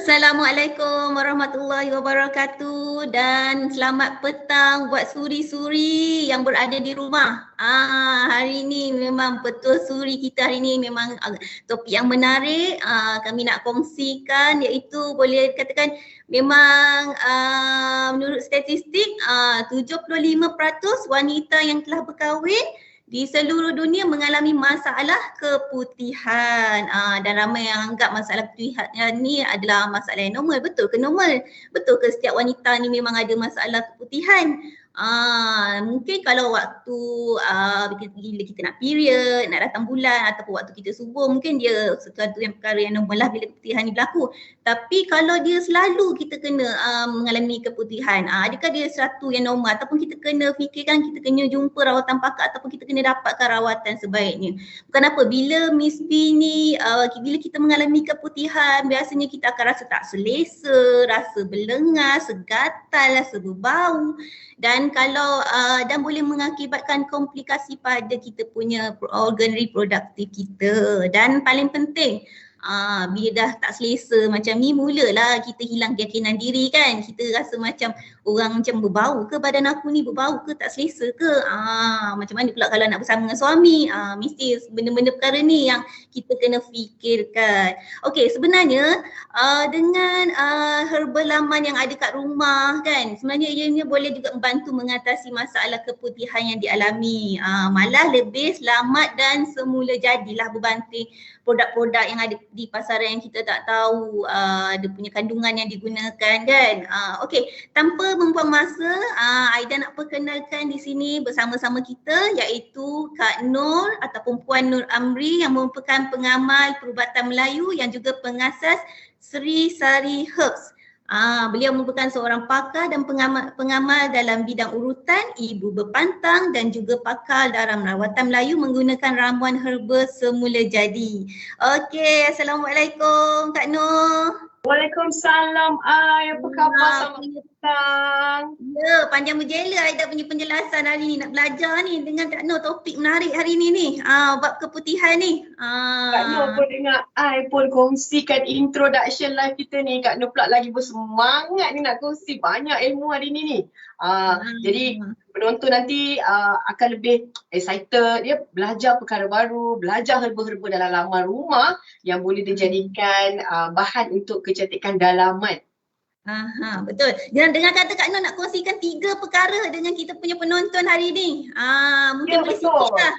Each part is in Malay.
Assalamualaikum warahmatullahi wabarakatuh dan selamat petang buat suri-suri yang berada di rumah. Hari ini memang betul suri kita hari ini memang topik yang menarik. Kami nak kongsikan iaitu boleh katakan memang menurut statistik 75% wanita yang telah berkahwin di seluruh dunia mengalami masalah keputihan. Dan ramai yang anggap masalah keputihan ni adalah masalah yang normal. Betul ke normal? Betul ke setiap wanita ni memang ada masalah keputihan? Mungkin kalau waktu bila kita nak period, nak datang bulan ataupun waktu kita subur, mungkin dia sesuatu yang perkara yang normal lah bila keputihan ni berlaku. Tapi kalau dia selalu kita kena mengalami keputihan, adakah dia sesuatu yang normal ataupun kita kena fikirkan, kita kena jumpa rawatan pakar ataupun kita kena dapatkan rawatan sebaiknya. Bukan apa, bila Miss B ni, bila kita mengalami keputihan, biasanya kita akan rasa tak selesa, rasa berlengas, segatal, rasa berbau. Dan kalau dan boleh mengakibatkan komplikasi pada kita punya organ reproduktif kita. Dan paling penting, bila dah tak selesa macam ni, mulalah kita hilang keyakinan diri kan. Kita rasa macam orang macam berbau ke badan aku ni, berbau ke, tak selesa ke. Macam mana pula kalau nak bersama dengan suami. Mesti benda-benda perkara ni yang kita kena fikirkan. Okey, sebenarnya dengan herbal laman yang ada kat rumah kan, sebenarnya ianya boleh juga membantu mengatasi masalah keputihan yang dialami. Malah lebih selamat dan semula jadilah berbanding produk-produk yang ada di pasaran yang kita tak tahu dia punya kandungan yang digunakan kan. Okey, tanpa membuang masa, Aida nak perkenalkan di sini bersama-sama kita iaitu Kak Nur ataupun Puan Nur Amri yang merupakan pengamal perubatan Melayu yang juga pengasas Sri Sari Herbs. Beliau merupakan seorang pakar dan pengamal dalam bidang urutan, ibu berpantang dan juga pakar dalam rawatan Melayu menggunakan ramuan herba semula jadi. Okey, Assalamualaikum Kak Nur. Waalaikumsalam. Apa khabar? Selamat petang. Ya, panjang berjela Aida punya penjelasan hari ni. Nak belajar ni dengan Kak Nur, topik menarik hari ni. Bab keputihan ni. Kak Nur pun dengar I pun kongsikan introduction live kita ni. Kak Nur pula lagi bersemangat ni nak kongsi banyak ilmu hari ni. Jadi penonton nanti akan lebih excited, dia belajar perkara baru, belajar herba-herba dalam laman rumah yang boleh dijadikan bahan untuk kecantikan dalaman. Betul. Dengan kata Kak Nur nak kongsikan 3 perkara dengan kita punya penonton hari ni. Mungkin boleh sikit lah.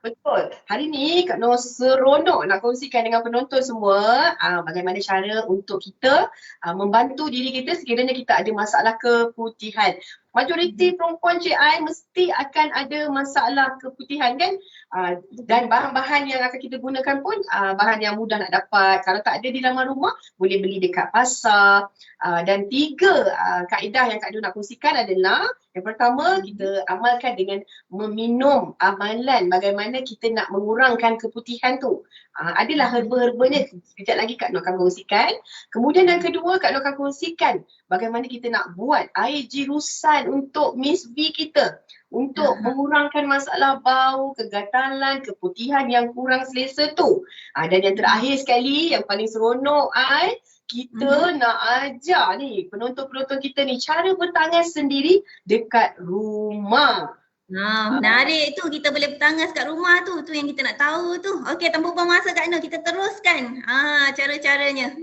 Betul. Hari ni Kak Nur seronok nak kongsikan dengan penonton semua bagaimana cara untuk kita membantu diri kita sekiranya kita ada masalah keputihan. Majoriti perempuan Cik Ai mesti akan ada masalah keputihan kan, dan bahan-bahan yang akan kita gunakan pun bahan yang mudah nak dapat. Kalau tak ada di dalam rumah, boleh beli dekat pasar. Dan 3 kaedah yang Kak Nur nak kongsikan adalah yang pertama, kita amalkan dengan meminum amalan bagaimana kita nak mengurangkan keputihan tu. Adalah herba-herbanya, sekejap lagi Kak Nur akan kongsikan. Kemudian yang kedua, Kak Nur akan kongsikan bagaimana kita nak buat air jirusan untuk Miss V kita untuk mengurangkan masalah bau, kegatalan, keputihan yang kurang selesa tu. Dan yang terakhir sekali, yang paling seronok kita nak ajar ni penonton-penonton kita ni cara bertangas sendiri dekat rumah. Menarik tu, kita boleh bertangas kat rumah tu yang kita nak tahu tu. Okey, tanpa buang masa Kak Nur, kita teruskan cara-caranya.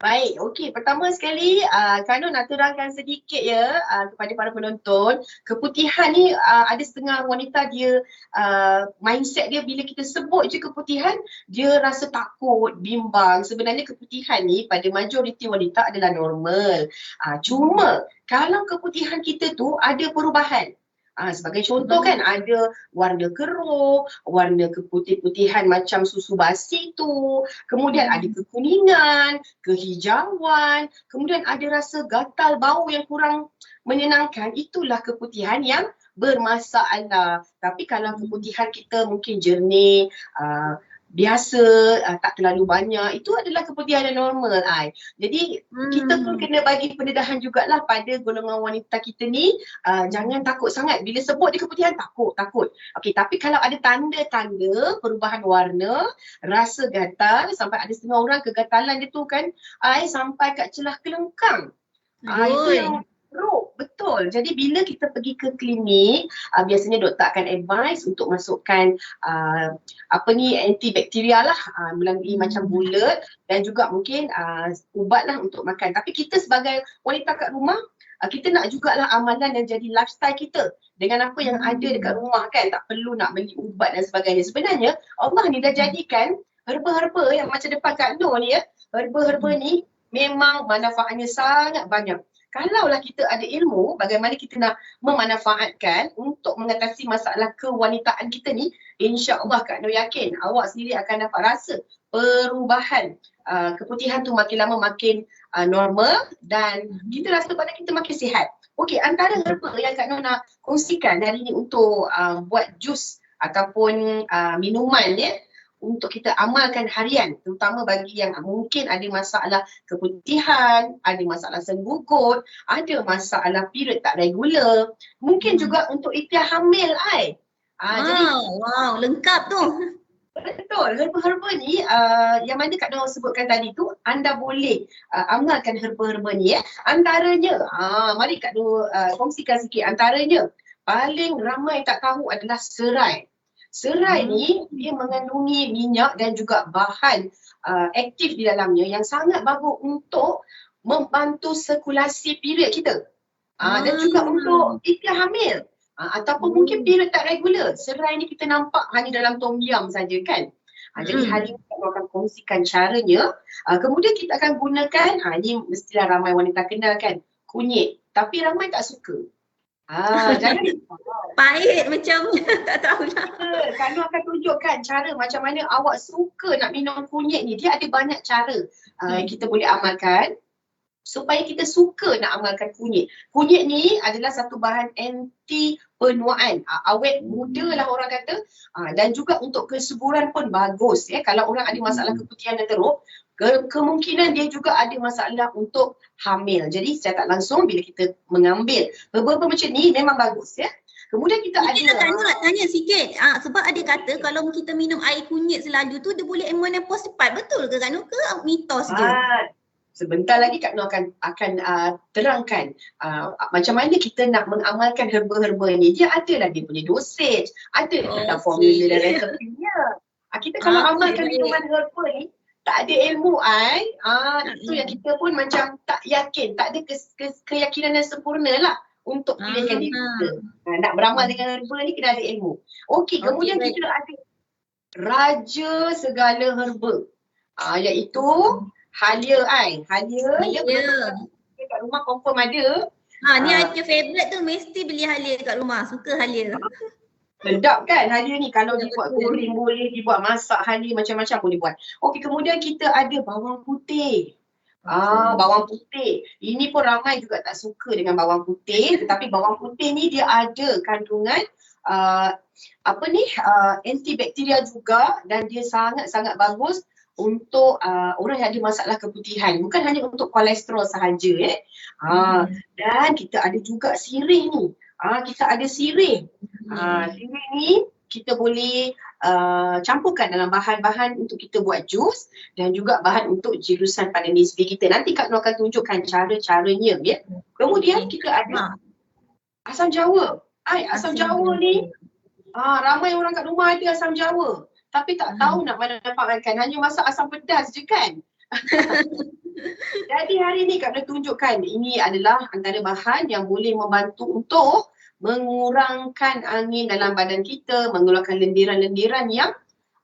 Baik, okey. Pertama sekali, Kak Nur nak terangkan sedikit ya kepada para penonton. Keputihan ni ada setengah wanita dia, mindset dia bila kita sebut je keputihan, dia rasa takut, bimbang. Sebenarnya keputihan ni pada majoriti wanita adalah normal. Cuma kalau keputihan kita tu ada perubahan. Sebagai contoh kan, ada warna keruh, warna keputih-putihan macam susu basi tu, kemudian ada kekuningan, kehijauan, kemudian ada rasa gatal bau yang kurang menyenangkan. Itulah keputihan yang bermasalah. Tapi kalau keputihan kita mungkin jernih, biasa, tak terlalu banyak, itu adalah keputihan yang normal. Jadi kita pun kena bagi pendedahan jugalah pada golongan wanita kita ni, jangan takut sangat bila sebut dia keputihan, takut. Okey, tapi kalau ada tanda-tanda perubahan warna, rasa gatal, sampai ada setengah orang kegatalan dia tu kan sampai kat celah kelengkang. Itu yang teruk, betul. Jadi bila kita pergi ke klinik, biasanya doktor akan advise untuk masukkan antibakteria lah, melalui macam bulat, dan juga mungkin ubat lah untuk makan. Tapi kita sebagai wanita kat rumah, kita nak jugalah amalan yang jadi lifestyle kita dengan apa yang ada dekat rumah kan. Tak perlu nak beli ubat dan sebagainya. Sebenarnya Allah ni dah jadikan herba-herba yang macam depan Kak Nur ni herba-herba ni memang manfaatnya sangat banyak. Kalaulah kita ada ilmu bagaimana kita nak memanfaatkan untuk mengatasi masalah kewanitaan kita ni, insya-Allah Kak Nur yakin awak sendiri akan dapat rasa perubahan. Keputihan tu makin lama makin normal dan kita rasa badan kita makin sihat. Okey, antara herba yang Kak Nur nak kongsikan hari ni untuk buat jus ataupun minuman untuk kita amalkan harian, terutama bagi yang mungkin ada masalah keputihan, ada masalah senggugut, ada masalah period tak regular, mungkin juga untuk ikhtiar hamil jadi lengkap tu. Betul, herba-herba ni yang mana Kak Nur sebutkan tadi tu, anda boleh amalkan herba-herba ni Antaranya, mari Kak Nur kongsikan sikit. Antaranya, paling ramai tak tahu adalah serai. Serai ni dia mengandungi minyak dan juga bahan aktif di dalamnya yang sangat bagus untuk membantu sirkulasi period kita. Dan juga untuk ikhtiar hamil. Ataupun mungkin period tak regular. Serai ni kita nampak hanya dalam tom yum saja kan. Jadi hari ini kita akan kongsikan caranya. Kemudian kita akan gunakan, ini mestilah ramai wanita kenal kan, kunyit. Tapi ramai tak suka. Jangan pahit macam tak tahulah. Kak Nur akan tunjukkan cara macam mana awak suka nak minum kunyit ni. Dia ada banyak cara kita boleh amalkan supaya kita suka nak amalkan kunyit. Kunyit ni adalah satu bahan anti penuaan. Awet muda lah orang kata. Dan juga untuk kesuburan pun bagus. Kalau orang ada masalah keputihan dan teruk, kemungkinan dia juga ada masalah untuk hamil. Jadi secara tak langsung bila kita mengambil herba-herba macam ni memang bagus Kemudian kita ada nak tanya sikit. Sebab ada kata kalau kita minum air kunyit selalu tu dia boleh menopause cepat. Betul ke Kak Nur ke mitos je? Sebentar lagi Kak Nur akan terangkan macam mana kita nak mengamalkan herba-herba ni. Dia adalah dia punya dosage, ada dalam formula dan resepinya. Kita kalau amalkan minuman herba ni tak ada ilmu itu yang kita pun macam tak yakin, tak ada keyakinan yang sempurna lah untuk pilihkan diri kita. Nak beramal dengan herba ni kena ada ilmu. Okey, kemudian kita ada raja segala herba, iaitu halia. Halia kat rumah confirm ada. Ni Aika favourite tu, mesti beli halia kat rumah, suka halia. Sedap kan halia ni, kalau dibuat goreng boleh, dibuat masak halia macam-macam boleh buat. Okey, kemudian kita ada bawang putih. Bawang putih. Ini pun ramai juga tak suka dengan bawang putih, tetapi bawang putih ni dia ada kandungan antibakteria juga dan dia sangat-sangat bagus untuk orang yang ada masalah keputihan, bukan hanya untuk kolesterol sahaja dan kita ada juga sirih ni. Kita ada sirih. Sirih ni kita boleh campurkan dalam bahan-bahan untuk kita buat jus dan juga bahan untuk jirusan pada nisbi kita. Nanti Kak Nur akan tunjukkan cara-caranya Kemudian kita ada asam jawa. Asam jawa ni ramai orang kat rumah ada asam jawa, tapi tak tahu nak manfaatkan, hanya masak asam pedas je kan. Jadi hari ni Kak Nur tunjukkan, ini adalah antara bahan yang boleh membantu untuk mengurangkan angin dalam badan kita, mengeluarkan lendiran-lendiran yang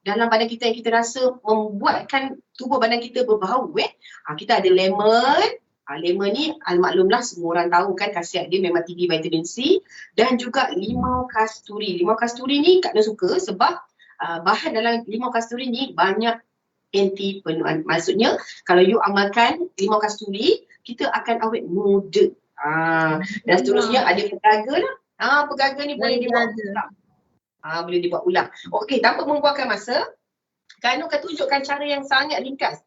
dalam badan kita yang kita rasa membuatkan tubuh badan kita berbau. Kita ada lemon. Lemon ni maklumlah semua orang tahu kan khasiat dia memang tinggi vitamin C, dan juga limau kasturi. Limau kasturi ni Kak Nur suka sebab bahan dalam limau kasturi ni banyak anti penuaan. Maksudnya kalau you amalkan limau kasturi, kita akan awet muda. Dan seterusnya ada pegaga lah. Pegaga ni boleh dibuat ulang. Boleh dibuat ulang. Okey, tanpa membuangkan masa, Kak Nur akan tunjukkan cara yang sangat ringkas.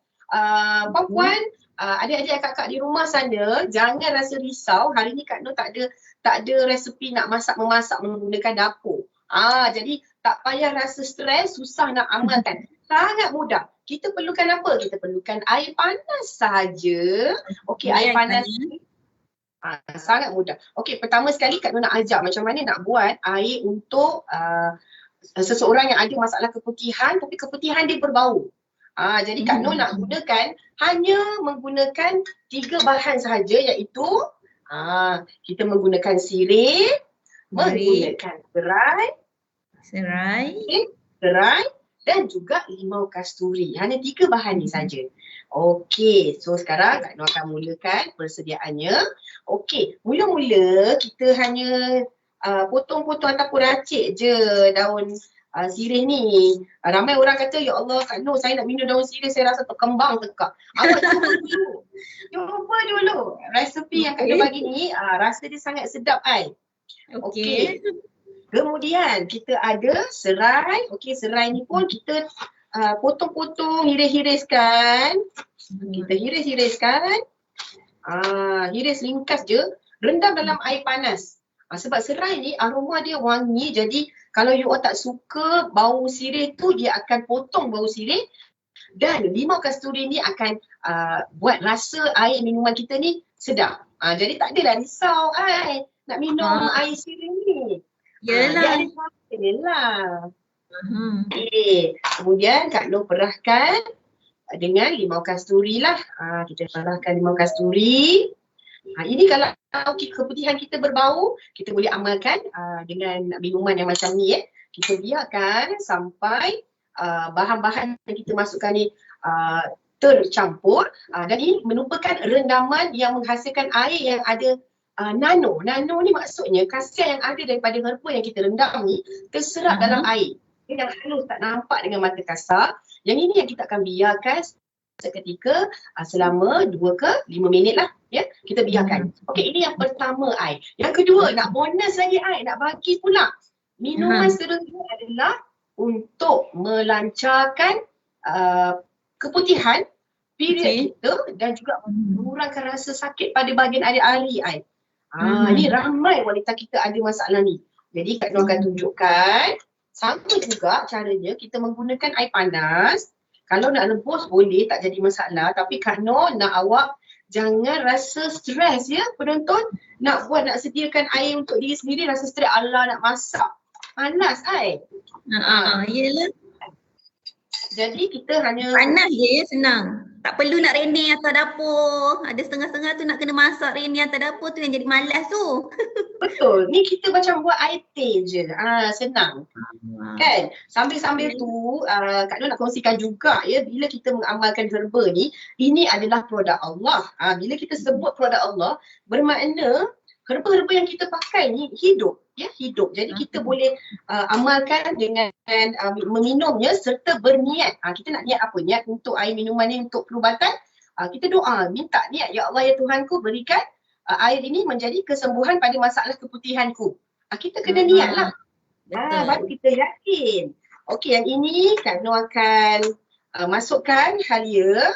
Puan-puan, adik-adik kakak di rumah sana, jangan rasa risau. Hari ni Kak Nur tak ada resepi nak memasak menggunakan dapur. Jadi tak payah rasa stres, susah nak amalkan. Sangat mudah. Kita perlukan apa? Kita perlukan air panas sahaja. Okey, air panas ni sangat mudah. Okey, pertama sekali Kak Nur nak ajar macam mana nak buat air untuk seseorang yang ada masalah keputihan tapi keputihan dia berbau. Jadi Kak Nur nak gunakan hanya menggunakan 3 bahan sahaja, iaitu kita menggunakan sirih, menggunakan serai dan juga limau kasturi. Hanya 3 bahan ni saja. Okey, so sekarang Kak Nur akan mulakan persediaannya. Okey, mula-mula kita hanya potong-potong ataupun racik je daun sirih ni. Ramai orang kata, ya Allah Kak Nur, saya nak minum daun sirih, saya rasa terkembang tekak. Awak cuba dulu. Resepi yang Kak Nur bagi ni, rasa dia sangat sedap ai. Okey. Kemudian kita ada serai. Okey, serai ni pun kita potong-potong, hiris-hiriskan. Kita hiris-hiriskan. Hiris ringkas je, rendam dalam air panas. Sebab serai ni aroma dia wangi, jadi kalau you all tak suka bau sirih tu, dia akan potong bau sirih. Dan limau kasturi ni akan buat rasa air minuman kita ni sedap. Jadi tak adalah risau nak minum air sirih ni. Yelah. Yelah. Okay. Kemudian Kak Nur perahkan dengan limau kasturi lah. Kita perahkan limau kasturi. Ini kalau keputihan kita berbau, kita boleh amalkan dengan minuman yang macam ni. Kita biarkan sampai bahan-bahan yang kita masukkan ni tercampur. Dan ini merupakan rendaman yang menghasilkan air yang ada nano. Nano ni maksudnya khasiat yang ada daripada herba yang kita rendam ni terserap dalam air. Yang halus, tak nampak dengan mata kasar. Yang ini yang kita akan biarkan seketika selama 2 ke 5 minit lah. Ya, kita biarkan. Okey, ini yang pertama air. Yang kedua, nak bonus lagi air, nak bagi pula. Minuman seterusnya adalah untuk melancarkan keputihan period kita dan juga mengurangkan rasa sakit pada bahagian ari-ari air. Ni ramai wanita kita ada masalah ni. Jadi Kak Nur akan tunjukkan sama juga caranya, kita menggunakan air panas. Kalau nak rebus boleh, tak jadi masalah. Tapi Kak Nur nak awak jangan rasa stres ya penonton. Nak sediakan air untuk diri sendiri rasa stres, alah nak masak. Panas air. Yelah. Jadi kita hanya panas je ya, senang. Tak perlu nak rending atas dapur. Ada setengah-setengah tu nak kena masak rending atas dapur tu yang jadi malas tu. Betul. Ni kita macam buat air teh je. Senang. Kan? Sambil-sambil tu Kak Nur nak kongsikan juga ya, bila kita mengamalkan herba ni, ini adalah produk Allah. Bila kita sebut produk Allah, bermakna herba-herba yang kita pakai ni hidup. Ya, hidup. Jadi kita boleh amalkan dengan meminumnya serta berniat. Kita nak niat apa? Niat untuk air minuman ni untuk perubatan. Kita doa, minta niat. Ya Allah, ya Tuhanku, berikan air ini menjadi kesembuhan pada masalah keputihanku. Kita kena niat lah. Baru kita yakin. Okey, yang ini Kak Nur akan masukkan halia.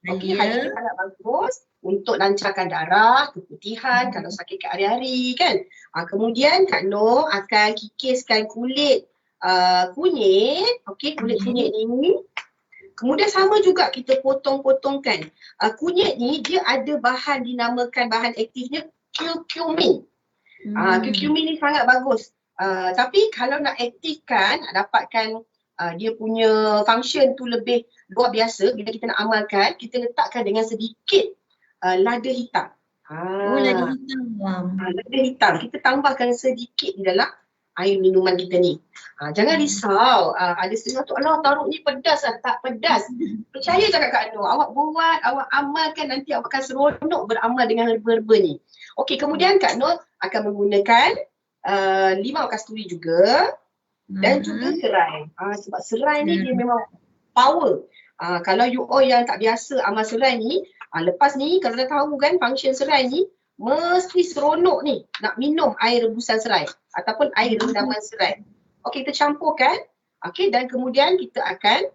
Okey, halia sangat bagus untuk lancarkan darah, keputihan, kalau sakit kat hari-hari kan. Kemudian Kak Nur akan kikiskan kulit kunyit. Okey, kulit kunyit ni. Kemudian sama juga kita potong-potongkan. Kunyit ni dia ada bahan, dinamakan bahan aktifnya curcumin. Curcumin ni sangat bagus. Tapi kalau nak aktifkan, dapatkan dia punya function tu lebih luar biasa, bila kita nak amalkan, kita letakkan dengan sedikit lada hitam. Lada hitam. Lada hitam. Kita tambahkan sedikit di dalam air minuman kita ni. Jangan risau. Ada setengah tu, alah taruh ni pedas lah. Tak pedas. Percaya cakap Kak Nur. Awak buat, awak amalkan, nanti awak akan seronok beramal dengan herba-herba ni. Okey, kemudian Kak Nur akan menggunakan limau kasturi juga. Dan juga serai. Sebab serai ni dia memang power. Kalau you all yang tak biasa amal serai ni, lepas ni kalau dah tahu kan function serai ni, mesti seronok ni nak minum air rebusan serai ataupun air rendaman serai. Okey, kita campurkan. Okey, dan kemudian kita akan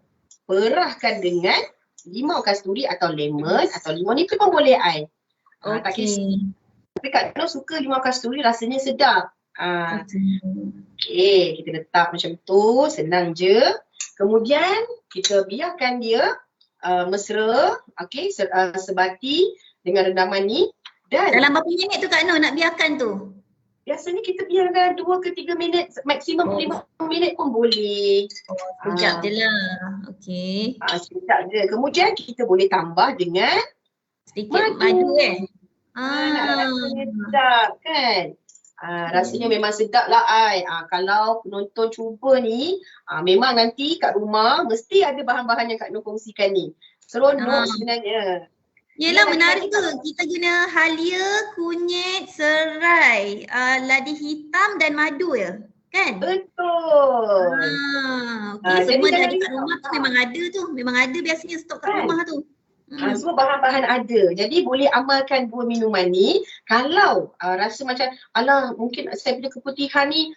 perahkan dengan limau kasturi atau lemon atau limau ni pun boleh ai. Tak kisah. Tapi Kak Noh suka limau kasturi, rasanya sedap. Okey, kita letak macam tu, senang je. Kemudian kita biarkan dia mesra, okey, sebati dengan rendaman ni. Dan dalam berapa minit tu Kak Noh nak biarkan tu? Biasanya kita biarkan 2 ke 3 minit, maksimum 5 minit pun boleh. Sekejap je lah. Okey. Sekejap je. Kemudian kita boleh tambah dengan sedikit madu nak rasanya sedap kan? Rasanya memang sedap lah ai. Kalau penonton cuba ni, memang nanti kat rumah mesti ada bahan-bahan yang Kak Noh kongsikan ni. Seronok sebenarnya. Yelah, menarik tu. Kita guna halia, kunyit, serai, ladi hitam dan madu ya? Kan? Betul. Okey, semua dah ada kat rumah tu memang ada tu. Memang ada biasanya stok kat rumah tu. Semua bahan-bahan ada. Jadi boleh amalkan 2 minuman ni. Kalau rasa macam alah mungkin saya punya keputihan ni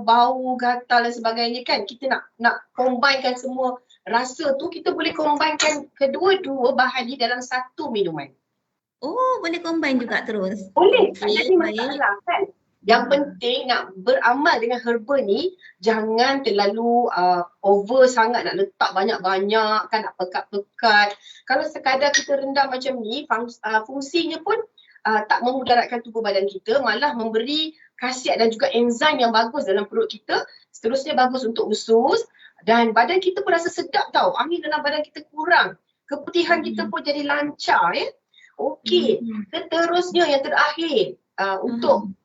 bau gatal dan sebagainya kan. Kita nak combinekan semua rasa tu, kita boleh combinekan kedua-dua bahan ni dalam satu minuman. Oh, boleh combine juga terus? Boleh. Jadi masalah kan. Yang penting nak beramal dengan herba ni, jangan terlalu over sangat nak letak banyak-banyak kan, nak pekat-pekat. Kalau sekadar kita rendam macam ni, fungsinya pun tak memudaratkan tubuh badan kita, malah memberi khasiat dan juga enzim yang bagus dalam perut kita. Seterusnya bagus untuk usus dan badan kita pun rasa sedap tau. Angin dalam badan kita kurang. Keputihan kita pun jadi lancar ya. Okey, seterusnya yang terakhir untuk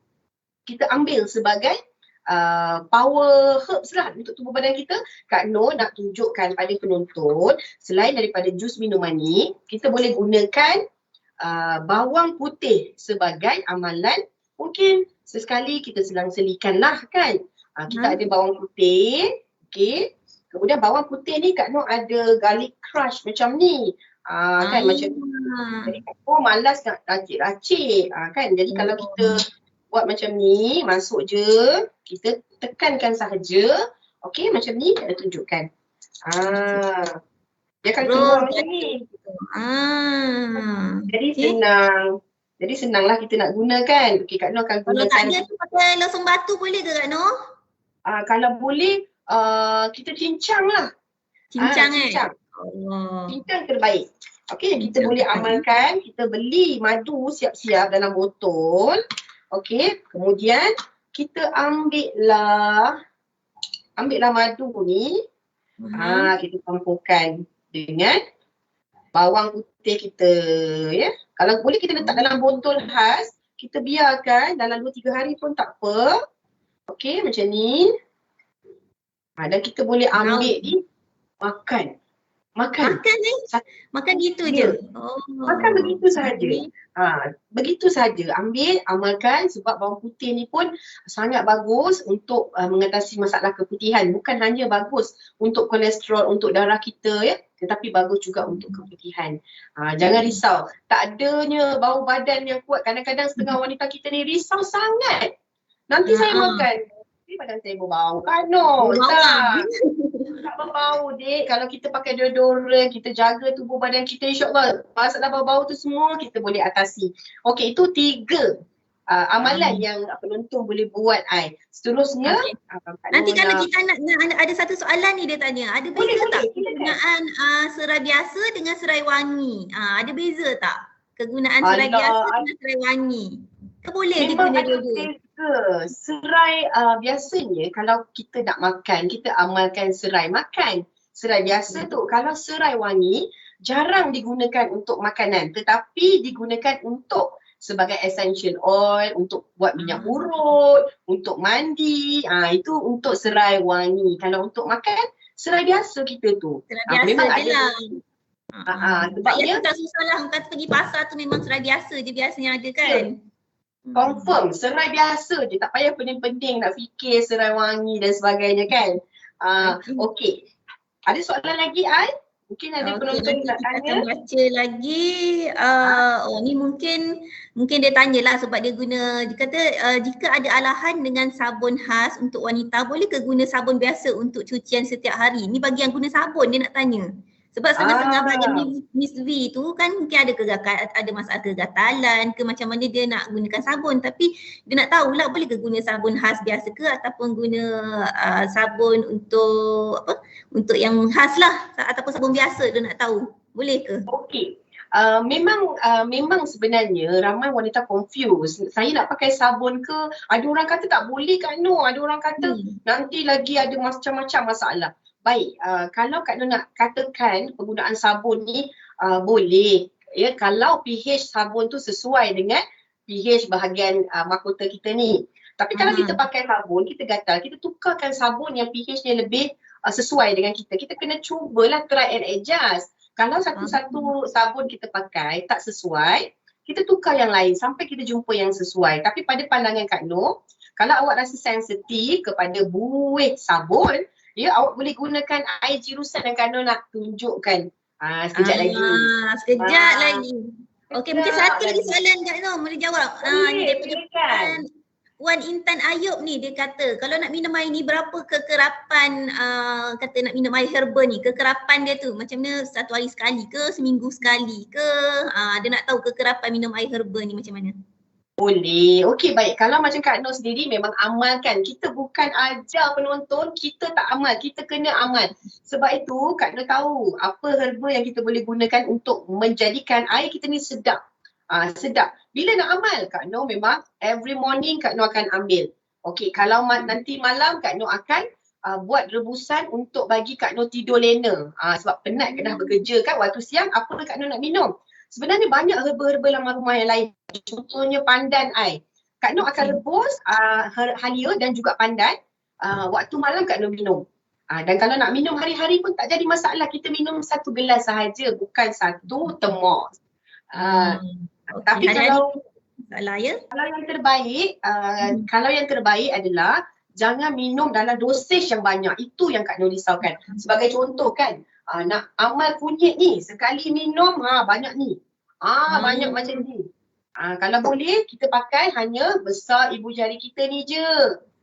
kita ambil sebagai power herbs lah untuk tubuh badan kita. Kak Noh nak tunjukkan pada penonton, selain daripada jus minuman ni, kita boleh gunakan bawang putih sebagai amalan. Mungkin sesekali kita selang-selikan lah kan. Kita ada bawang putih, okey. Kemudian bawang putih ni Kak Noh ada garlic crush macam ni. Kan macam ni. Jadi Kak Noh malas nak racik-racik kan. Jadi kalau kita buat macam ni, masuk je, kita tekankan sahaja. Okey, macam ni Kak Noh tunjukkan. Dia akan keluar macam ni. Jadi senang. Jadi senanglah kita nak gunakan. Okey, Kak Noh akan gunakan. Kalau tak ada tu pakai losong batu boleh ke Kak Noh? Kalau boleh, kita cincang lah. Cincang Cincang terbaik. Okey, kita boleh amalkan. Kita beli madu siap-siap dalam botol. Okey, kemudian kita ambillah madu ni. Kita campurkan dengan bawang putih kita ya. Kalau boleh kita letak dalam botol khas, kita biarkan dalam 2-3 hari pun tak apa. Okey, macam ni. Dan kita boleh ambil ni, makan. Makan gitu je? Makan begitu sahaja. Begitu sahaja. Ambil, amalkan sebab bawang putih ni pun sangat bagus untuk mengatasi masalah keputihan. Bukan hanya bagus untuk kolesterol, untuk darah kita ya, tetapi bagus juga untuk keputihan. Jangan risau. Tak adanya bau badan yang kuat. Kadang-kadang setengah wanita kita ni risau sangat. Nanti saya makan. Badan saya berbau kan? No, tak berbau dek. Kalau kita pakai deodorant, kita jaga tubuh badan kita, insyaAllah masalah bau-bau tu semua kita boleh atasi. Okey, itu 3 amalan yang penonton boleh buat ai. Seterusnya nanti kalau kita nak ada satu soalan ni dia tanya, ada beza tak kegunaan serai biasa dengan serai wangi? Ada beza tak kegunaan serai biasa dengan serai wangi? Boleh diguna dua-dua? Serai biasanya kalau kita nak makan, kita amalkan serai makan. Serai biasa tu, kalau serai wangi jarang digunakan untuk makanan, tetapi digunakan untuk sebagai essential oil, untuk buat minyak urut, untuk mandi. Itu untuk serai wangi. Kalau untuk makan, serai biasa kita tu. Serai biasa je lah. Sebab dia tak susah lah. Kata pergi pasar tu memang serai biasa je biasanya ada kan. Confirm, serai biasa je. Tak payah pening-pening nak fikir serai wangi dan sebagainya kan. Okey. Ada soalan lagi Ai? Mungkin ada Okey, penonton nanti nak kita tanya. akan baca lagi. Oh ni mungkin dia tanyalah sebab dia guna, dia kata jika ada alahan dengan sabun khas untuk wanita, boleh ke guna sabun biasa untuk cucian setiap hari? Ni bagi yang guna sabun dia nak tanya. Sebab setengah-setengah badan Miss V tu kan mungkin ada masalah kegatalan ke macam mana dia nak gunakan sabun, tapi dia nak tahulah boleh ke guna sabun khas biasa ke ataupun guna sabun untuk apa? Untuk yang khas lah ataupun sabun biasa dia nak tahu. Boleh ke? Okey. Memang sebenarnya ramai wanita confused. Saya nak pakai sabun ke? Ada orang kata tak boleh Kak Nur. Ada orang kata nanti lagi ada macam-macam masalah. Baik, kalau Kak Nur nak katakan penggunaan sabun ni boleh. Ya, kalau pH sabun tu sesuai dengan pH bahagian mahkota kita ni. Tapi kalau kita pakai sabun, kita gatal, kita tukarkan sabun yang pH-nya lebih sesuai dengan kita. Kita kena cubalah try and adjust. Kalau satu-satu sabun kita pakai tak sesuai, kita tukar yang lain sampai kita jumpa yang sesuai. Tapi pada pandangan Kak Nur, kalau awak rasa sensitif kepada buih sabun, ya awak boleh gunakan air jirusan yang Kak Nur nak tunjukkan sekejap lagi. Sekejap lagi. Okey, mungkin satu lagi soalan Kak Nur boleh jawab. Ni daripada Wan Intan Ayub ni dia kata kalau nak minum air ni berapa kekerapan kata nak minum air herba ni, kekerapan dia tu macam mana, satu hari sekali ke, seminggu sekali ke, dia nak tahu kekerapan minum air herba ni macam mana. Boleh. Okey, baik. Kalau macam Kak Nur sendiri memang amalkan. Kita bukan ajar penonton, kita tak amal. Kita kena amal. Sebab itu Kak Nur tahu apa herba yang kita boleh gunakan untuk menjadikan air kita ni sedap. Sedap. Bila nak amal, Kak Nur memang every morning Kak Nur akan ambil. Okey, kalau nanti malam Kak Nur akan buat rebusan untuk bagi Kak Nur tidur lena. Sebab penat dah bekerja kan waktu siang, apa Kak Nur nak minum? Sebenarnya banyak herba-herba laman rumah yang lain. Contohnya pandan air. Kak Nur akan rebus halia dan juga pandan. Waktu malam Kak Nur minum. Dan kalau nak minum hari-hari pun tak jadi masalah. Kita minum satu gelas sahaja, bukan satu thermos. Tapi kalau yang terbaik, kalau yang terbaik adalah jangan minum dalam dosage yang banyak. Itu yang Kak Nur risaukan. Sebagai contoh kan, nak amal kunyit ni sekali minum banyak ni. Banyak macam ni. Kalau boleh kita pakai hanya besar ibu jari kita ni je.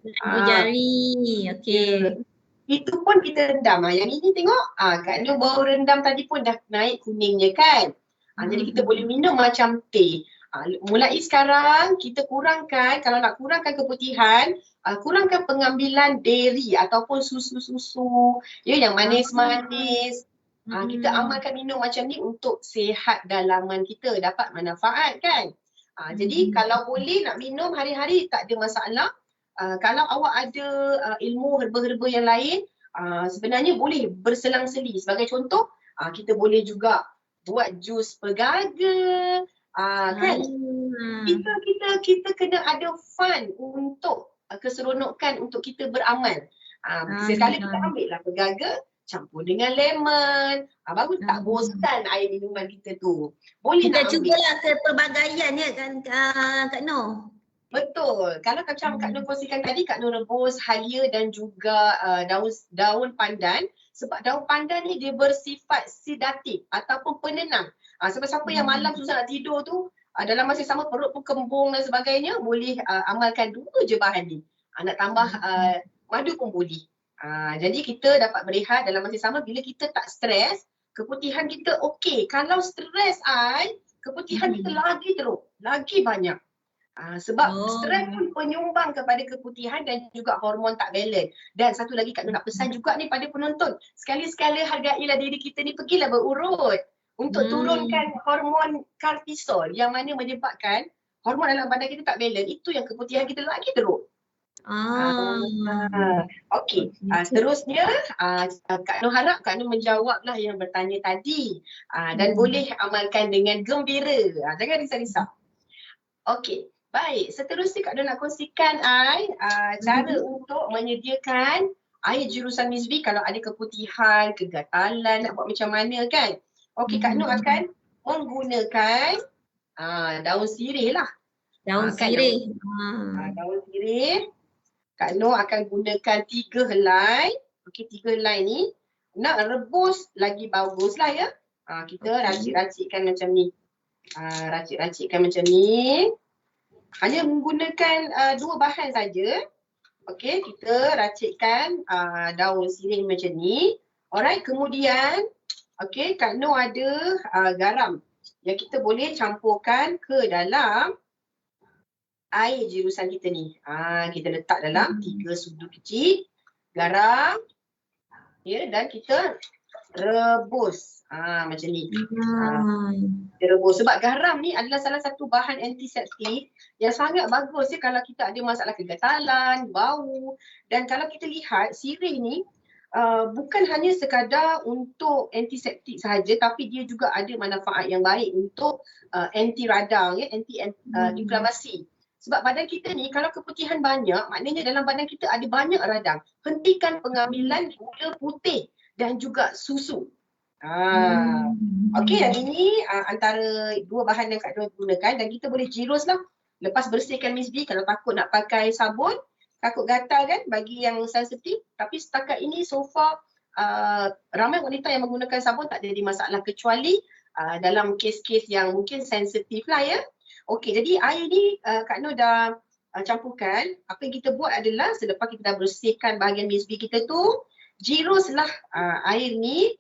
Ibu jari. Okey. Itu pun kita rendam. Yang ini tengok Kak Nur baru rendam tadi pun dah naik kuningnya kan. Jadi kita boleh minum macam teh. Mulai sekarang kita kurangkan, kalau nak kurangkan keputihan, kurangkan pengambilan dairy ataupun susu-susu yang manis-manis. Kita amalkan minum macam ni untuk sihat dalaman kita, dapat manfaat kan. Jadi kalau boleh nak minum hari-hari tak ada masalah. Kalau awak ada ilmu herba-herba yang lain, sebenarnya boleh berselang-seli. Sebagai contoh, kita boleh juga buat jus pegaga. Kan? Kita kena ada fun untuk keseronokan untuk kita beramal. Sekali kita ambil lah pegaga, campur dengan lemon, baru tak bosan air minuman kita tu. Boleh kita nak ambil. cubalah kepelbagaiannya kan Kak Nur. Betul. Kalau macam Kak Nur kongsikan tadi, Kak Nur rebus halia dan juga daun pandan. Sebab daun pandan ni dia bersifat sedatif ataupun penenang. Sebab siapa yang malam susah nak tidur tu, dalam masa sama perut pun kembung dan sebagainya, boleh amalkan dua je bahan ni. Nak tambah madu pun boleh. Jadi kita dapat berehat dalam masa sama bila kita tak stres, keputihan kita okey. Kalau stres keputihan kita lagi teruk, lagi banyak. Sebab stres pun penyumbang kepada keputihan dan juga hormon tak balance. Dan satu lagi Kak Nur nak pesan juga ni pada penonton, sekali-sekala hargailah diri kita ni, pergilah berurut untuk turunkan hormon kortisol yang mana menyebabkan hormon dalam badan kita tak balance. Itu yang keputihan kita lagi teruk. Okey, seterusnya Kak Nur harap Kak Nur menjawablah yang bertanya tadi dan boleh amalkan dengan gembira. Jangan risau-risau. Okey, baik. Seterusnya Kak Nur nak kongsikan cara untuk menyediakan air jurusan Miss V kalau ada keputihan, kegatalan, nak buat macam mana kan. Okey, Kak Nur akan menggunakan daun sirih lah. Daun sirih. Daun sirih. Kak Nur akan gunakan 3 helai. Okey, 3 helai ni. nak rebus lagi bagus lah ya. Kita racik-racikkan macam ni. Racik-racikkan macam ni. Hanya menggunakan 2 bahan saja. Okey, kita racikkan daun sirih macam ni. Alright, kemudian okey, Kak Noh ada garam yang kita boleh campurkan ke dalam air jirusan kita ni. Kita letak dalam 3 sudu kecil garam. Ya, dan kita rebus. Macam ni. Kita rebus. Sebab garam ni adalah salah satu bahan antiseptik yang sangat bagus ya kalau kita ada masalah kegatalan, bau. Dan kalau kita lihat sirih ni bukan hanya sekadar untuk antiseptik sahaja, tapi dia juga ada manfaat yang baik untuk anti radang, ya, anti-inflamasi. Sebab badan kita ni kalau keputihan banyak, maknanya dalam badan kita ada banyak radang. Hentikan pengambilan gula putih dan juga susu. Okey, yang ini antara 2 bahan yang Kak Noh gunakan dan kita boleh jirus lah. Lepas bersihkan Miss B, kalau takut nak pakai sabun, takut gatal kan bagi yang sensitif. Tapi setakat ini so far ramai wanita yang menggunakan sabun tak ada masalah kecuali dalam kes-kes yang mungkin sensitif lah ya. Okey, jadi air ni Kak Noh dah campurkan. Apa yang kita buat adalah selepas kita dah bersihkan bahagian Miss B kita tu, jiruslah air ni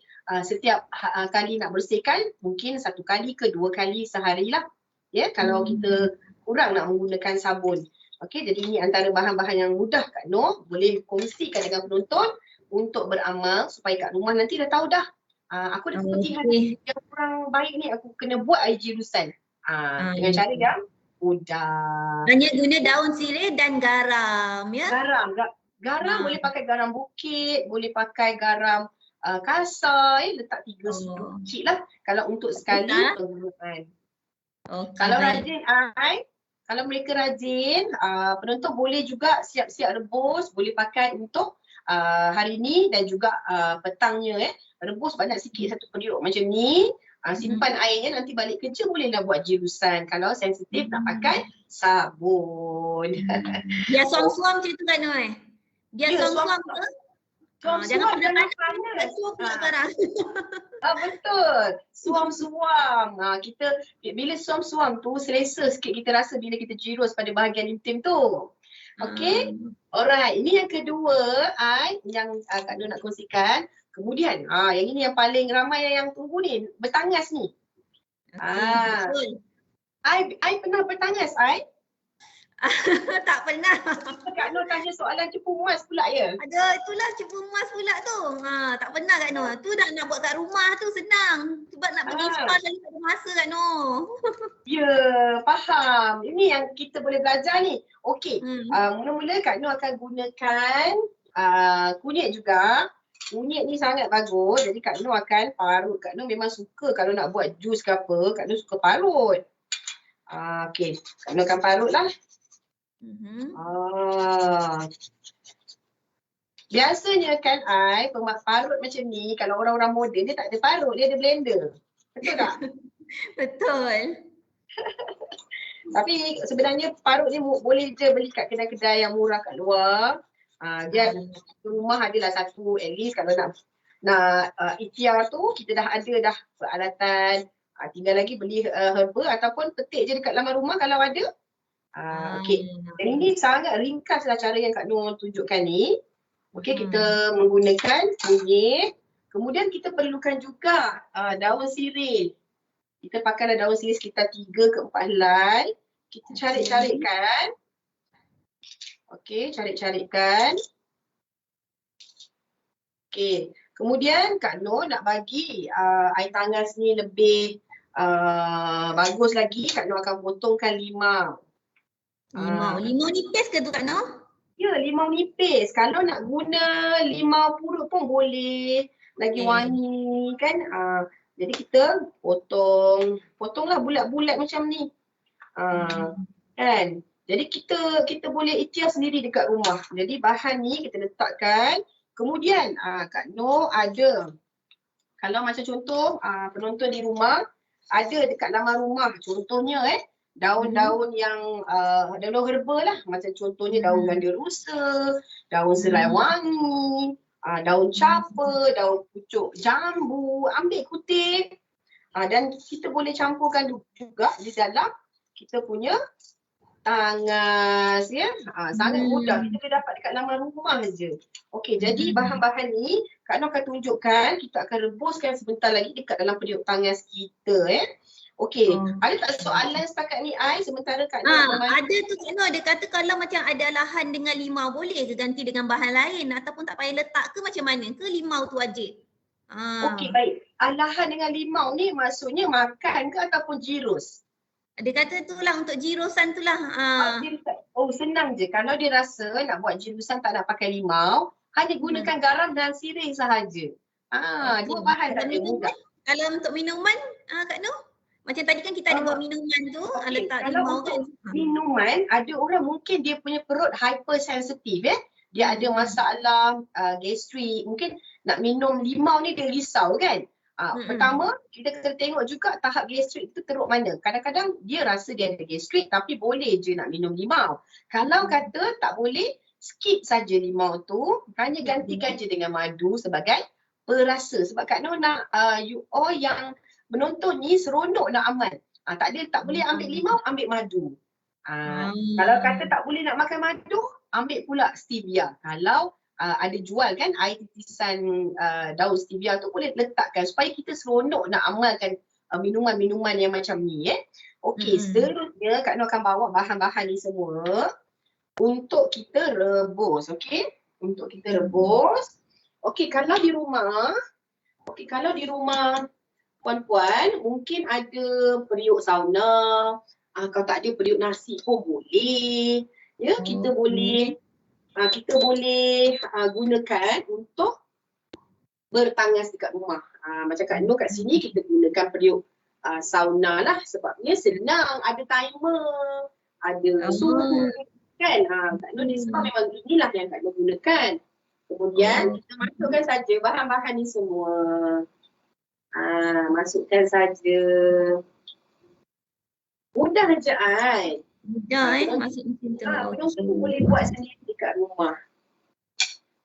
setiap kali nak bersihkan, mungkin 1 kali ke 2 kali sehari lah. Ya, kalau kita kurang nak menggunakan sabun. Okey, jadi ini antara bahan-bahan yang mudah Kak Noh boleh kongsikan dengan penonton untuk beramal supaya kat rumah nanti dah tahu dah. Aku ada keputihan yang kurang baik ni, aku kena buat air jirusan. Dengan cara yang mudah. Hanya guna daun sirih dan garam ya. Garam boleh pakai garam bukit, boleh pakai garam kasar, letak 3 sudu kecil lah kalau untuk sekali penggunaan. Kalau rajin kalau mereka rajin, penonton boleh juga siap-siap rebus, boleh pakai untuk hari ni dan juga petangnya. Rebus banyak sikit 1 periuk macam ni, simpan airnya, nanti balik kerja bolehlah buat jirusan. Kalau sensitif nak pakai sabun. Biar suam-suam macam tu kan Noh Biar suam-suam ke? Jangan pernah pula sekarang. Betul. Suam-suam. Kita bila suam-suam tu selesa sikit kita rasa bila kita jirus pada bahagian intim tu. Okey. Alright, ini yang kedua yang Kak Noh nak kongsikan. Kemudian yang ini yang paling ramai yang tunggu ni, bertangas ni. I pernah bertangas Tak pernah. Kak Noh tanya soalan cepu muas pula ya? Ada, itulah cepu muas pula tu. Tak pernah Kak Noh. Tu dah nak buat kat rumah tu senang. Sebab nak pergi spa lagi tak ada masa Kak Noh. Ya, faham. Ini yang kita boleh belajar ni. Okey, mula-mula Kak Noh akan gunakan kunyit juga. Kunyit ni sangat bagus. Jadi Kak Noh akan parut. Kak Noh memang suka kalau nak buat jus ke apa, Kak Noh suka parut. Okey, Kak Noh akan parut lah. Biasanya kan parut macam ni, kalau orang-orang moden dia tak ada parut, dia ada blender. Betul tak? Betul. Tapi sebenarnya parut ni boleh je beli kat kedai-kedai yang murah kat luar. Dia rumah adalah satu, at least kalau nak ikhtiar tu kita dah ada dah peralatan. Tinggal lagi beli herba ataupun petik je dekat laman rumah kalau ada. Okey. Dan ini sangat ringkaslah cara yang Kak Noh tunjukkan ni. Okey, kita menggunakan kunyit. Kemudian kita perlukan juga daun sirih. Kita pakailah daun sirih sekitar 3 ke 4 helai. Kita carik-carikkan. Okey, carik-carikkan. Okey. Kemudian Kak Noh nak bagi air tangas ni lebih bagus lagi, Kak Noh akan potongkan limau. Limau nipis ke tu Kak Noh? Ya, limau nipis. Kalau nak guna limau purut pun boleh. Lagi wangi kan. Jadi kita potonglah bulat-bulat macam ni. Kan? Jadi kita boleh ikhtiar sendiri dekat rumah. Jadi bahan ni kita letakkan. Kemudian Kak Noh ada, kalau macam contoh penonton di rumah, ada dekat laman rumah contohnya daun-daun yang daun herba lah, macam contohnya daun ganda rusa, daun serai wangi, daun capa, daun pucuk jambu, ambil kutip. Dan kita boleh campurkan juga di dalam kita punya tangas ya. Sangat mudah, kita boleh dapat dekat laman rumah je. Okey, jadi bahan-bahan ni Kak Noh akan tunjukkan, kita akan rebuskan sebentar lagi dekat dalam periuk tangas kita ya. Okey, ada tak soalan setakat ni Ai sementara Kak Noh ada tu Kak Noh, dia kata kalau macam ada lahan dengan limau boleh ke ganti dengan bahan lain ataupun tak payah letak ke macam mana ke limau tu wajib? Okey, baik. Lahan dengan limau ni maksudnya makan ke ataupun jirus? Dia kata tu lah untuk jirusan tu lah. Senang je. Kalau dia rasa nak buat jirusan tak nak pakai limau, hanya gunakan garam dan sirih sahaja. Dua bahan tak ada mudah. Kalau untuk minuman, Kak Noh? Macam tadi kan kita ada buat minuman tu, letak limau kan. Minuman, ada orang mungkin dia punya perut hypersensitif ya. Dia ada masalah gastrik. Mungkin nak minum limau ni dia risau kan. Pertama, kita kena tengok juga tahap gastrik tu teruk mana. Kadang-kadang dia rasa dia ada gastrik tapi boleh je nak minum limau. Kalau kata tak boleh, skip saja limau tu. Hanya gantikan je dengan madu sebagai perasa. Sebab Kak Noh nak you all yang menonton ni seronok nak amal. Tak boleh ambil limau, ambil madu. Kalau kata tak boleh nak makan madu, ambil pula stevia. Kalau ada jual kan air titisan daun stevia tu boleh letakkan supaya kita seronok nak amalkan minuman-minuman yang macam ni Okey, seterusnya Kak Noh akan bawa bahan-bahan ni semua untuk kita rebus, okey? Untuk kita rebus. Okey, kalau di rumah puan-puan mungkin ada periuk sauna, kalau tak ada periuk nasi pun boleh. Ya, kita boleh gunakan untuk bertangas dekat rumah. Macam Kak Noh kat sini kita gunakan periuk sauna lah sebabnya senang, ada timer, ada suhu kan. Kak Noh di spa memang inilah yang Kak Noh gunakan. Kemudian kita masukkan saja bahan-bahan ni semua. Masukkan saja. Mudah je Ai. Mudah masuk mesin tu. Penonton boleh buat sendiri dekat rumah.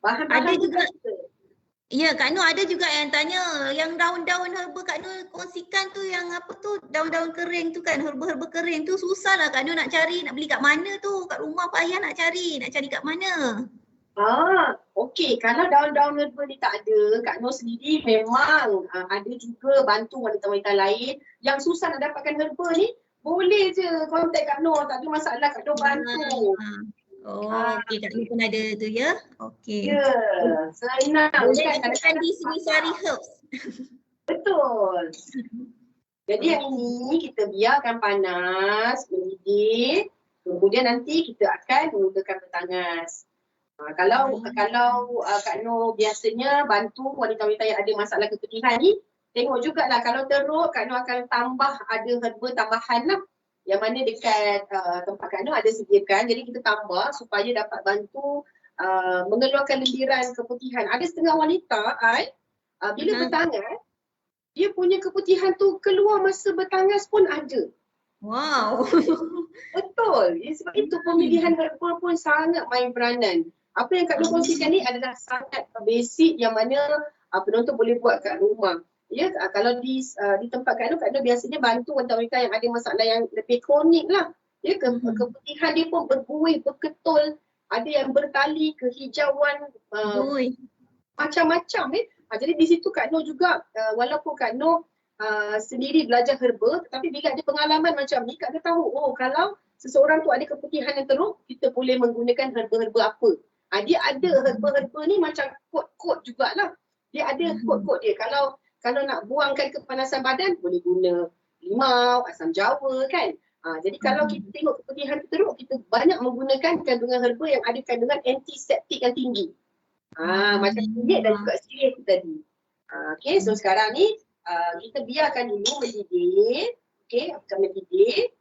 Bahan-bahan ada juga. Ya, Kak Noh ada juga yang tanya yang daun-daun herba Kak Noh kongsikan tu yang apa tu daun-daun kering tu kan, herba-herba kering tu susah lah Kak Noh nak cari, nak beli kat mana tu, kat rumah payah nak cari kat mana? Okey, kalau daun-daun herba ni tak ada, Kak Noh sendiri memang ada juga bantu wanita-wanita lain yang susah nak dapatkan herba ni, boleh je kontak Kak Noh, tak ada masalah, Kak Noh bantu. Okey, Kak Noh pun ada tu ya. Okey. Ya, senang. Boleh dapatkan di Serisari Herbs. Betul. Jadi yang ini kita biarkan panas, mendidih, kemudian nanti kita akan menggunakan bertangas. Kalau Kak Noh biasanya bantu wanita-wanita yang ada masalah keputihan ni, tengok jugalah kalau teruk Kak Noh akan tambah ada herba tambahan lah. Yang mana dekat tempat Kak Noh ada sediakan, jadi kita tambah supaya dapat bantu mengeluarkan lendiran keputihan. Ada setengah wanita bila bertangas, dia punya keputihan tu keluar masa bertangas pun ada. Wow. Betul. Sebab itu pemilihan herba pun sangat main peranan. Apa yang Kak Noh kongsikan ni adalah sangat basic yang mana penonton boleh buat kat rumah. Ya, kalau di tempat Kak Noh biasanya bantu wanita-wanita yang ada masalah yang lebih kronik lah. Ya, keputihan dia pun berbuih, berketul, ada yang bertali, kehijauan, macam-macam jadi di situ Kak Noh juga walaupun Kak Noh sendiri belajar herba, tetapi bila ada pengalaman macam ni, Kak Noh tahu kalau seseorang tu ada keputihan yang teruk, kita boleh menggunakan herba-herba apa. Dia ada herba-herba ni macam kod-kod jugalah. Dia ada kod-kod dia. Kalau nak buangkan kepanasan badan, boleh guna limau, asam jawa kan. Jadi kalau kita tengok keputihan teruk, kita banyak menggunakan kandungan herba yang ada kandungan antiseptik yang tinggi. Macam kunyit dan juga sirih tu tadi. Okay, so sekarang ni kita biarkan dulu mendidih. Okay, akan mendidih.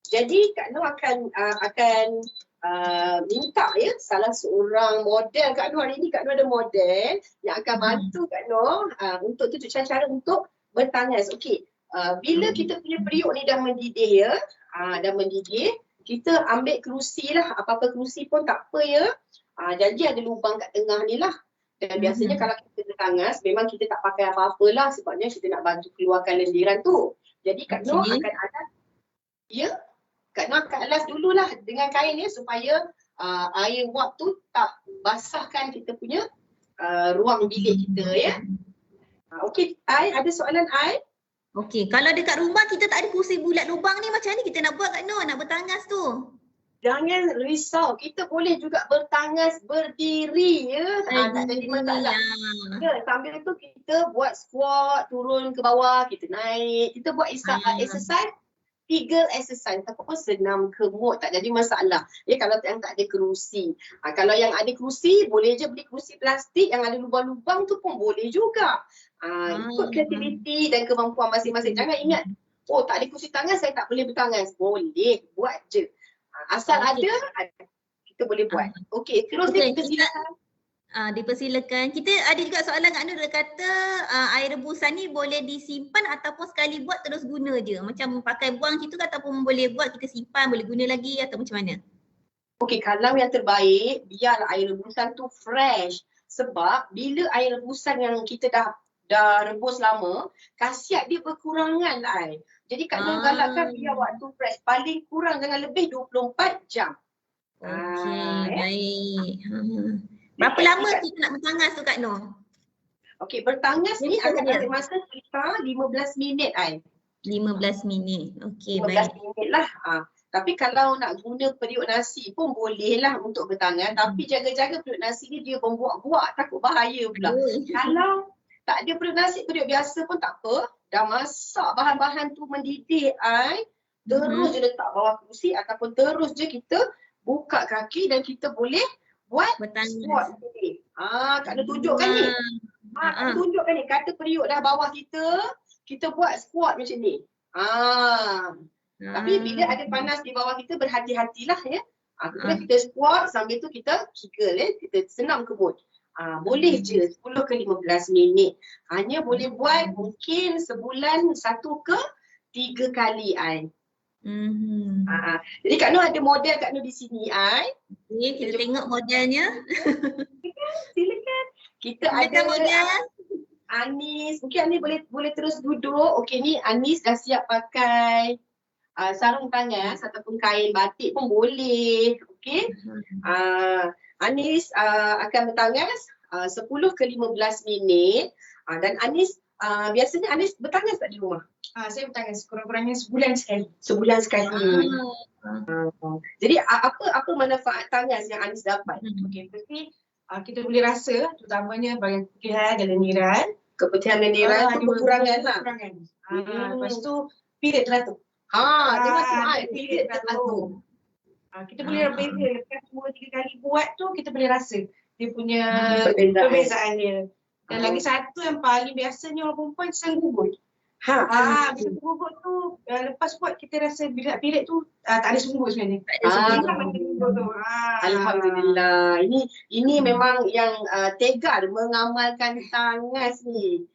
Jadi Kak Noh akan minta salah seorang model Kak Noh hari ni. Kak Noh ada model yang akan bantu Kak Noh untuk tunjuk cara untuk bertangas. Okey, bila kita punya periuk ni dah mendidih dah mendidih, kita ambil kerusi lah, apa-apa kerusi pun tak apa Janji ada lubang kat tengah ni lah. Dan biasanya kalau kita bertangas, memang kita tak pakai apa-apa lah sebabnya kita nak bantu keluarkan lendiran tu. Jadi Kak Noh akan alas, Kak Noh akan alas dululah dengan kain ni supaya air wap tu tak basahkan kita punya ruang bilik kita ya. Okey, Ai, ada soalan Ai? Okey, kalau dekat rumah kita tak ada kursi bulat lubang ni macam ni kita nak buat Kak Noh, nak bertangas tu? Jangan risau, kita boleh juga bertangas berdiri ya. Tak jadi masalah. Sambil tu kita buat squat, turun ke bawah, kita naik. Kita buat exercise, 3 exercise. Takut pun senam kemut, tak jadi masalah. Ya, kalau yang tak ada kerusi. Kalau yang ada kerusi, boleh je beli kerusi plastik yang ada lubang-lubang tu pun boleh juga. Ikut kreativiti dan kemampuan masing-masing. Jangan ingat, oh tak ada kerusi tangan, saya tak boleh bertangas. Boleh, buat je. Asal ada, kita boleh buat. Okey, terus ni kita silakan. Dipersilakan. Kita ada juga soalan Kak Nur, dia kata air rebusan ni boleh disimpan ataupun sekali buat terus guna je. Macam pakai buang gitu ke ataupun boleh buat kita simpan, boleh guna lagi atau macam mana? Okey, kalau yang terbaik, biarlah air rebusan tu fresh. Sebab bila air rebusan yang kita dah rebus lama, khasiat dia berkurangan lah. Jadi Kak Nur galakkan biar waktu fresh. Paling kurang jangan lebih 24 jam. Okey, baik. Berapa lama kita nak bertangas tu Kak Nur? Okey, bertangas ni akan ambil masa sekitar 15 minit Ai. 15 minit. Okey, 15 minit lah. Tapi kalau nak guna periuk nasi pun boleh lah untuk bertangan. Tapi jaga-jaga periuk nasi ni dia membuak-buak, takut bahaya pula. Kalau tak ada periuk nasi, periuk biasa pun tak apa. Dah masak bahan-bahan tu mendidih Ai. Terus je letak bawah kerusi ataupun terus je kita buka kaki dan kita boleh buat squat ni. Kak Nur tunjukkan ni. Kak Nur tunjukkan ni. Kata periuk dah bawah kita buat squat macam ni. Tapi bila ada panas di bawah kita, berhati-hatilah ya. Kemudian kita squat, sambil tu kita kegel ya. Kita senam kebut. Boleh je 10 ke 15 minit. Hanya boleh buat mungkin sebulan 1 ke 3 kali Ai. Jadi Kak Nur ada model Kak Nur di sini Ai. Okay, kita tengok modelnya. Silakan. Kita ada model Anis. Mungkin Anis boleh terus duduk. Okey, ni Anis dah siap pakai sarung tangan ataupun kain batik pun boleh. Okey. Anis akan bertangas 10 ke 15 minit. Dan Anis biasanya Anis bertangas tak di rumah? Saya bertangas kurang-kurangnya sebulan sekali. Sebulan sekali. Jadi apa manfaat tangas yang Anis dapat? Okey, berarti kita boleh rasa terutamanya bahagian keputihan dan lendiran. Keputihan lendiran tu kekurangan lah. Lepas tu period teratur. Period teratur. Kita boleh beza lepas 2-3 kali buat tu kita boleh rasa dia punya perbezaan dia. Dan lagi satu yang paling biasanya orang perempuan sering gugut. Bila gugut tu lepas buat kita rasa bila period tu tak ada sungguh sebenarnya. Alhamdulillah. Ini memang yang tegar mengamalkan tangas ni.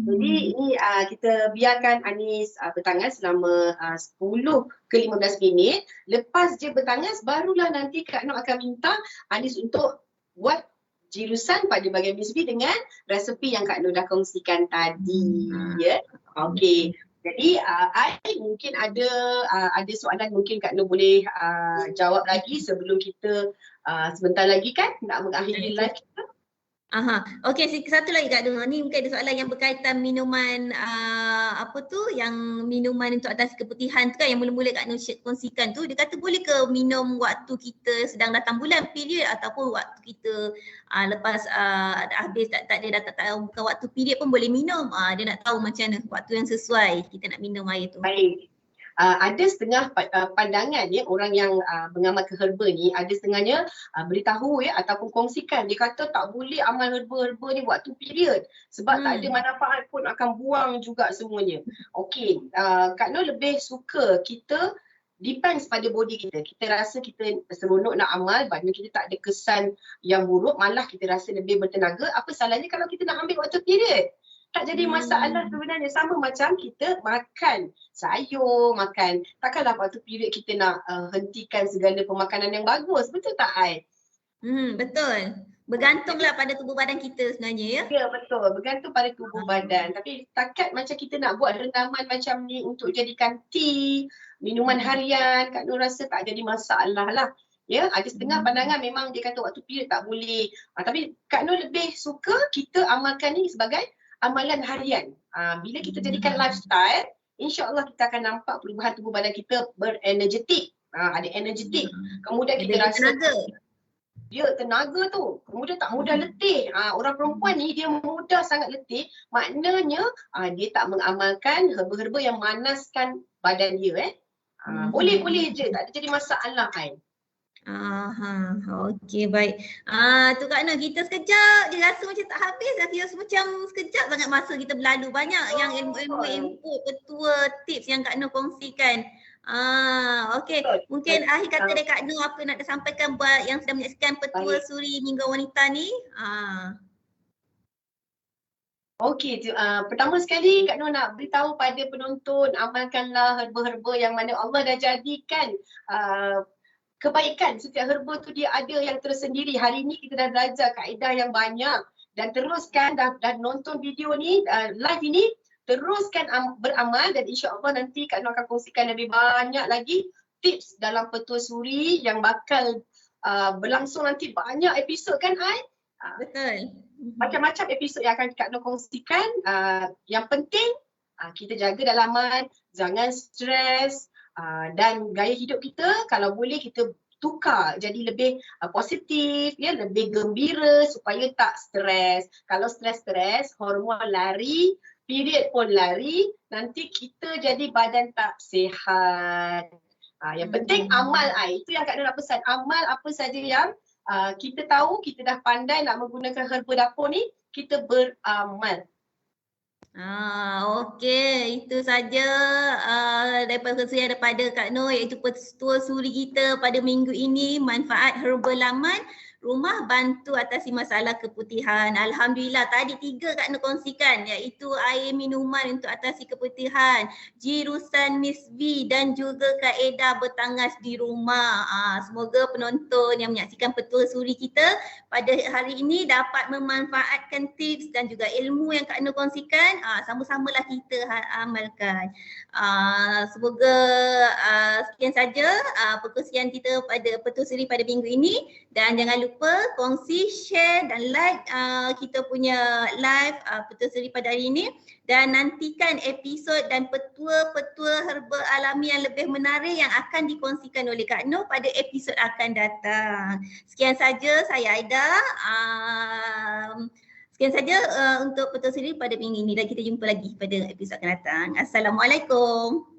Jadi ini kita biarkan Anis bertangas selama 10 ke 15 minit. Lepas je bertangas barulah nanti Kak Nur akan minta Anis untuk buat jirusan pada bahagian bisbi dengan resepi yang Kak Nur dah kongsikan tadi. Ya. Okey. Jadi Ai mungkin ada soalan mungkin Kak Nur boleh jawab lagi sebelum kita sebentar lagi kan nak mengakhiri live kita. Okey, satu lagi Kak Nur. Ni mungkin ada soalan yang berkaitan minuman yang minuman untuk atasi keputihan tu kan yang mula-mula Kak Nur kongsikan tu. Dia kata boleh ke minum waktu kita sedang datang bulan period ataupun waktu kita lepas habis tak tahu bukan waktu period pun boleh minum. Dia nak tahu macam mana waktu yang sesuai kita nak minum air tu. Baik. Ada setengah pandangan ya orang yang mengamalkan herba ni, ada setengahnya beritahu ya ataupun kongsikan dia kata tak boleh amal herba ni waktu period sebab tak ada manfaat pun akan buang juga semuanya. Okey, Kak Nur lebih suka kita depends pada body kita. Kita rasa kita seronok nak amal, badan kita tak ada kesan yang buruk, malah kita rasa lebih bertenaga. Apa salahnya kalau kita nak ambil waktu period? Tak jadi masalah sebenarnya. Sama macam kita makan sayur, makan. Takkanlah waktu period kita nak hentikan segala pemakanan yang bagus. Betul tak Ai? Betul. Bergantunglah pada tubuh badan kita sebenarnya ya. Ya betul, bergantung pada tubuh badan. Tapi takat macam kita nak buat rendaman macam ni untuk jadikan tea, minuman harian, Kak Nur rasa tak jadi masalah lah. Ya, ada setengah pandangan memang dia kata waktu period tak boleh. Tapi Kak Nur lebih suka kita amalkan ni sebagai amalan harian. Bila kita jadikan lifestyle, insya-Allah kita akan nampak perubahan tubuh badan kita berenergetik. Ada energetik. Kemudian kita rasa dia tenaga tu, kemudian tak mudah letih. Orang perempuan ni dia mudah sangat letih, maknanya dia tak mengamalkan herba-herba yang manaskan badan dia. Boleh-boleh je, tak ada jadi masalah kan. Okey baik. Tu Kak Nur, kita sekejap je rasa macam tak habis, rasa macam sekejap sangat masa kita berlalu. Banyak yang ilmu-ilmu input, petua, tips yang Kak Nur kongsikan. Okey, mungkin akhir kata dari Kak Nur apa nak disampaikan buat yang sedang menyaksikan Petua Suri Minggu Wanita ni? Okey, pertama sekali Kak Nur nak beritahu pada penonton, amalkanlah herba-herba yang mana Allah dah jadikan kebaikan. Setiap herba tu dia ada yang tersendiri. Hari ni kita dah belajar kaedah yang banyak dan teruskan dah nonton video ni, live ini, teruskan beramal dan insya-Allah nanti Kak Nur akan kongsikan lebih banyak lagi tips dalam Petua Suri yang bakal berlangsung nanti banyak episod kan Ai? Betul. Macam-macam episod yang akan Kak Nur kongsikan. Yang penting kita jaga dalaman, jangan stres dan gaya hidup kita kalau boleh kita tukar jadi lebih positif, ya, lebih gembira supaya tak stres. Kalau stres-stres, hormon lari, period pun lari, nanti kita jadi badan tak sihat. Yang penting amal, itu yang Kak Nur nak pesan. Amal apa saja yang kita tahu, kita dah pandai nak menggunakan herba dapur ni, kita beramal. Okey, itu saja daripada kongsian daripada Kak Nur iaitu Petua Suri kita pada minggu ini, manfaat herba laman rumah bantu atasi masalah keputihan. Alhamdulillah tadi 3 Kak Nur kongsikan iaitu air minuman untuk atasi keputihan, jirusan Miss-V dan juga kaedah bertangas di rumah. Semoga penonton yang menyaksikan Petua Suri kita pada hari ini dapat memanfaatkan tips dan juga ilmu yang Kak Nur kongsikan. Sama-samalah kita amalkan. Semoga sekian saja perkongsian kita pada Petua Suri pada minggu ini, dan jangan lupa kongsi, share dan like kita punya live Petua Suri pada hari ini, dan nantikan episod dan petua-petua herba alami yang lebih menarik yang akan dikongsikan oleh Kak Nur pada episod akan datang. Sekian saja, saya Aida. Sekian saja untuk Petua Suri pada minggu ini, dan kita jumpa lagi pada episod akan datang. Assalamualaikum.